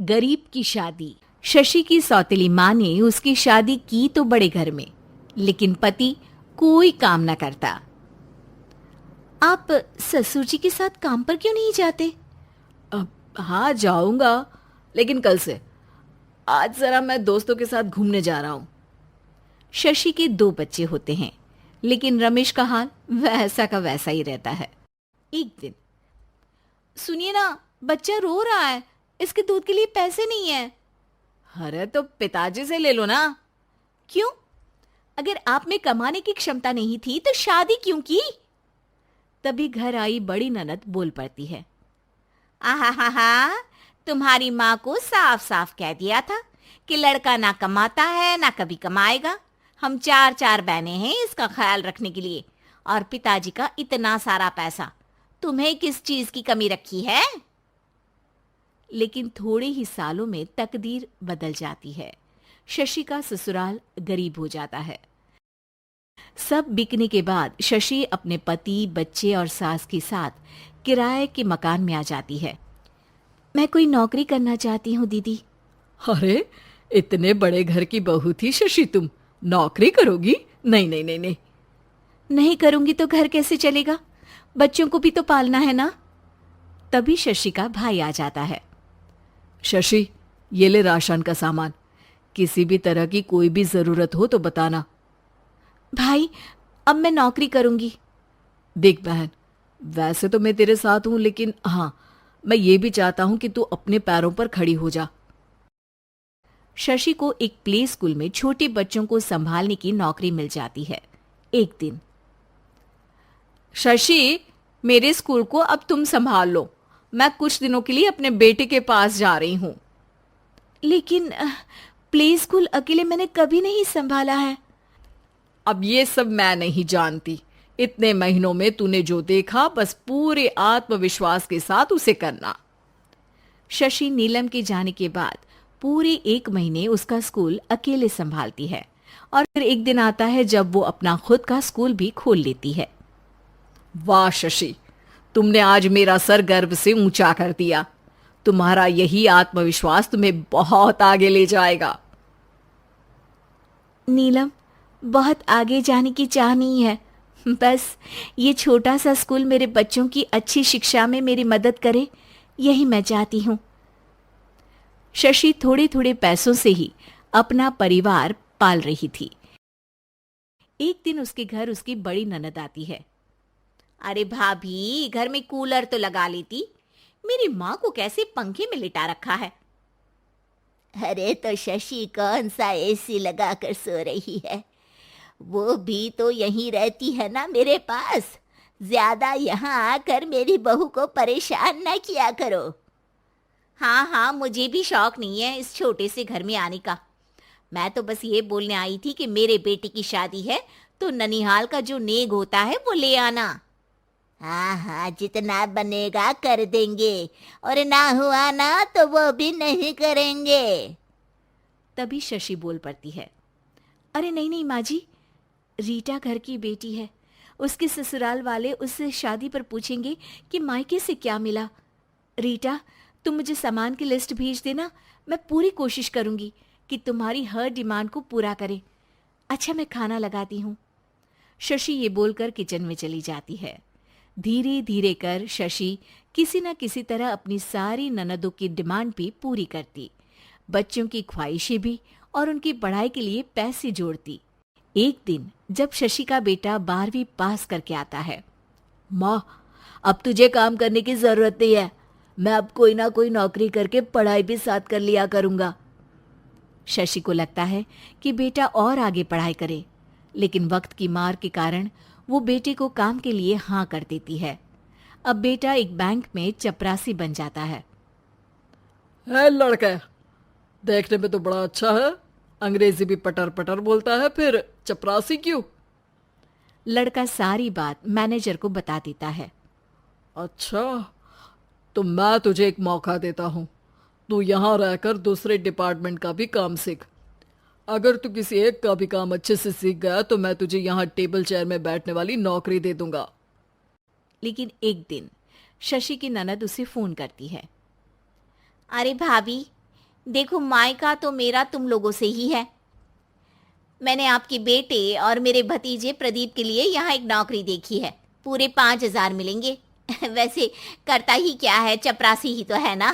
गरीब की शादी। शशि की सौतेली माँ ने उसकी शादी की तो बड़े घर में, लेकिन पति कोई काम न करता। आप ससुर जी के साथ काम पर क्यों नहीं जाते? हाँ जाऊंगा, लेकिन कल से। आज जरा मैं दोस्तों के साथ घूमने जा रहा हूँ। शशि के 2 बच्चे होते हैं, लेकिन रमेश का हाल वैसा का वैसा ही रहता है। एक दिन, सुनिए ना, बच्चा रो रहा है, इसके दूध के लिए पैसे नहीं है। अरे तो पिताजी से ले लो ना। क्यों? अगर आप में कमाने की क्षमता नहीं थी तो शादी क्यों की? तभी घर आई बड़ी ननद बोल पड़ती है। आहा हा हा, तुम्हारी माँ को साफ साफ कह दिया था कि लड़का ना कमाता है ना कभी कमाएगा। हम 4 बहनें हैं इसका ख्याल रखने के लिए, और पिताजी का इतना सारा पैसा, तुम्हें किस चीज की कमी रखी है? लेकिन थोड़े ही सालों में तकदीर बदल जाती है। शशि का ससुराल गरीब हो जाता है। सब बिकने के बाद शशि अपने पति, बच्चे और सास के साथ किराए के मकान में आ जाती है। मैं कोई नौकरी करना चाहती हूँ दीदी। अरे इतने बड़े घर की बहू थी शशि, तुम नौकरी करोगी? नहीं नहीं नहीं नहीं। नहीं करूंगी तो घर कैसे चलेगा? बच्चों को भी तो पालना है ना। तभी शशि का भाई आ जाता है। शशि, ये ले राशन का सामान, किसी भी तरह की कोई भी जरूरत हो तो बताना। भाई, अब मैं नौकरी करूंगी। देख बहन, वैसे तो मैं तेरे साथ हूं, लेकिन हाँ, मैं ये भी चाहता हूं कि तू अपने पैरों पर खड़ी हो जा। शशि को एक प्ले स्कूल में छोटे बच्चों को संभालने की नौकरी मिल जाती है। एक दिन, शशि, मेरे स्कूल को अब तुम संभाल लो। मैं कुछ दिनों के लिए अपने बेटे के पास जा रही हूं। लेकिन प्ले स्कूल अकेले मैंने कभी नहीं संभाला है। अब ये सब मैं नहीं जानती। इतने महीनों में तूने जो देखा, बस पूरे आत्मविश्वास के साथ उसे करना। शशि नीलम के जाने के बाद पूरे 1 महीने उसका स्कूल अकेले संभालती है, और फिर एक दिन आता है जब वो अपना खुद का स्कूल भी खोल लेती है। वाह शशि, तुमने आज मेरा सर गर्व से ऊंचा कर दिया। तुम्हारा यही आत्मविश्वास तुम्हें बहुत आगे ले जाएगा। नीलम, बहुत आगे जाने की चाह नहीं है, बस ये छोटा सा स्कूल मेरे बच्चों की अच्छी शिक्षा में मेरी मदद करे, यही मैं चाहती हूँ। शशि थोड़े थोड़े पैसों से ही अपना परिवार पाल रही थी। एक दिन उसके घर उसकी बड़ी ननद आती है। अरे भाभी, घर में कूलर तो लगा लेती, मेरी माँ को कैसे पंखे में लिटा रखा है। अरे तो शशि कौन सा एसी लगा कर सो रही है, वो भी तो यहीं रहती है ना मेरे पास। ज्यादा यहाँ आकर मेरी बहू को परेशान न किया करो। हाँ हाँ, मुझे भी शौक नहीं है इस छोटे से घर में आने का। मैं तो बस ये बोलने आई थी कि मेरे बेटे की शादी है तो ननिहाल का जो नेग होता है वो ले आना। हाँ हाँ, जितना बनेगा कर देंगे, और ना हुआ ना तो वो भी नहीं करेंगे। तभी शशि बोल पड़ती है। अरे नहीं नहीं माँ जी, रीटा घर की बेटी है, उसके ससुराल वाले उससे शादी पर पूछेंगे कि मायके से क्या मिला। रीटा, तुम मुझे सामान की लिस्ट भेज देना, मैं पूरी कोशिश करूंगी कि तुम्हारी हर डिमांड को पूरा करे। अच्छा, मैं खाना लगाती हूँ। शशि ये बोलकर किचन में चली जाती है। धीरे धीरे कर शशि किसी न किसी तरह अपनी सारी ननदों की डिमांड भी पूरी करती, बच्चों की ख्वाहिशें भी, और उनकी पढ़ाई के लिए पैसे जोड़ती। एक दिन जब शशि का बेटा 12वीं पास करके आता है। माँ, अब तुझे काम करने की जरूरत नहीं है, मैं अब कोई ना कोई नौकरी करके पढ़ाई भी साथ कर लिया करूंगा। शशि को लगता है कि बेटा और आगे पढ़ाई करे, लेकिन वक्त की मार के कारण वो बेटे को काम के लिए हाँ कर देती है। अब बेटा एक बैंक में चपरासी बन जाता है। लड़का देखने में तो बड़ा अच्छा है, अंग्रेजी भी पटर पटर बोलता है, फिर चपरासी क्यों? लड़का सारी बात मैनेजर को बता देता है। अच्छा, तो मैं तुझे एक मौका देता हूँ, तू यहाँ रहकर दूसरे डिपार्टमेंट का भी काम सीख। अगर तू किसी एक का भी काम अच्छे से सीख गया तो मैं तुझे यहाँ टेबल चेयर में बैठने वाली नौकरी दे दूंगा। लेकिन एक दिन शशि की ननद उसे फोन करती है। अरे भाभी, देखो, मायका तो मेरा तुम लोगों से ही है। मैंने आपके बेटे और मेरे भतीजे प्रदीप के लिए यहाँ एक नौकरी देखी है। पूरे 5,000 मिलेंगे। वैसे करता ही क्या है, चपरासी ही तो है ना।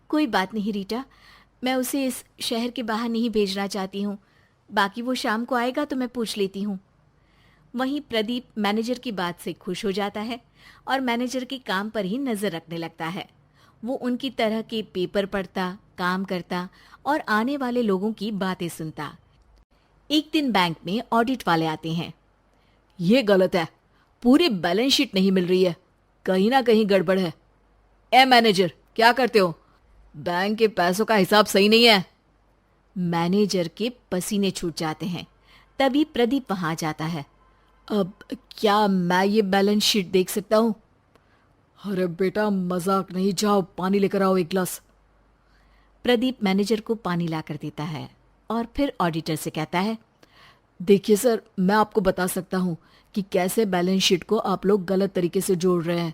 कोई बात नहीं रीटा, मैं उसे इस शहर के बाहर नहीं भेजना चाहती हूँ। बाकी वो शाम को आएगा तो मैं पूछ लेती हूँ। वहीं प्रदीप मैनेजर की बात से खुश हो जाता है और मैनेजर के काम पर ही नजर रखने लगता है। वो उनकी तरह के पेपर पढ़ता, काम करता और आने वाले लोगों की बातें सुनता। एक दिन बैंक में ऑडिट वाले आते हैं। ये गलत है, पूरी बैलेंस शीट नहीं मिल रही है, कहीं ना कहीं गड़बड़ है। ए मैनेजर, क्या करते हो? बैंक के पैसों का हिसाब सही नहीं है। मैनेजर के पसीने छूट जाते हैं। तभी प्रदीप वहां जाता है। अब क्या मैं ये बैलेंस शीट देख सकता हूँ? अरे बेटा, मजाक नहीं, जाओ पानी लेकर आओ एक गिलास। प्रदीप मैनेजर को पानी लाकर देता है और फिर ऑडिटर से कहता है, देखिए सर, मैं आपको बता सकता हूँ कि कैसे बैलेंस शीट को आप लोग गलत तरीके से जोड़ रहे हैं।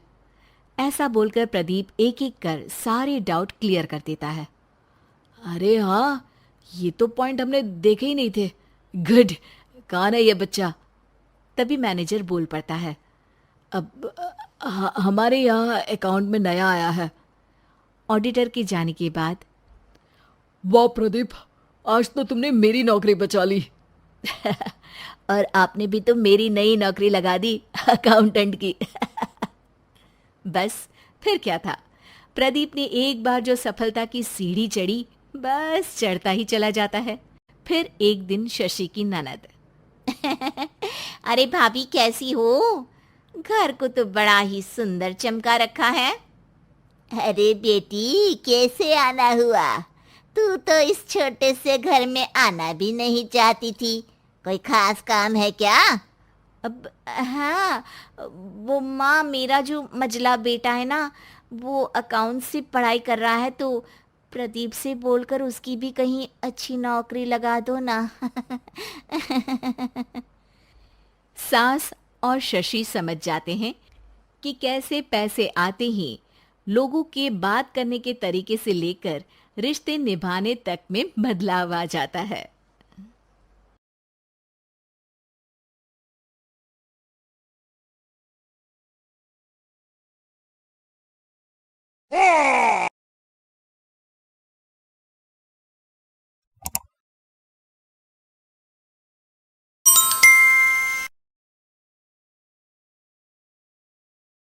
ऐसा बोलकर प्रदीप एक एक कर सारे डाउट क्लियर कर देता है। अरे हाँ, ये तो पॉइंट हमने देखे ही नहीं थे। गुड, कौन है ये बच्चा? तभी मैनेजर बोल पड़ता है, अब हमारे यहाँ अकाउंट में नया आया है। ऑडिटर के जाने के बाद, वाह प्रदीप, आज तो तुमने मेरी नौकरी बचा ली। और आपने भी तो मेरी नई नौकरी लगा दी, अकाउंटेंट की। बस फिर क्या था, प्रदीप ने एक बार जो सफलता की सीढ़ी चढ़ी, बस चढ़ता ही चला जाता है। फिर एक दिन शशि की ननद, अरे भाभी कैसी हो? घर को तो बड़ा ही सुंदर चमका रखा है। अरे बेटी, कैसे आना हुआ? तू तो इस छोटे से घर में आना भी नहीं चाहती थी। कोई खास काम है क्या? अब हाँ, वो माँ, मेरा जो मजला बेटा है ना, वो अकाउंट से पढ़ाई कर रहा है, तो प्रदीप से बोलकर उसकी भी कहीं अच्छी नौकरी लगा दो ना। सास और शशि समझ जाते हैं कि कैसे पैसे आते ही लोगों के बात करने के तरीके से लेकर रिश्ते निभाने तक में बदलाव आ जाता है।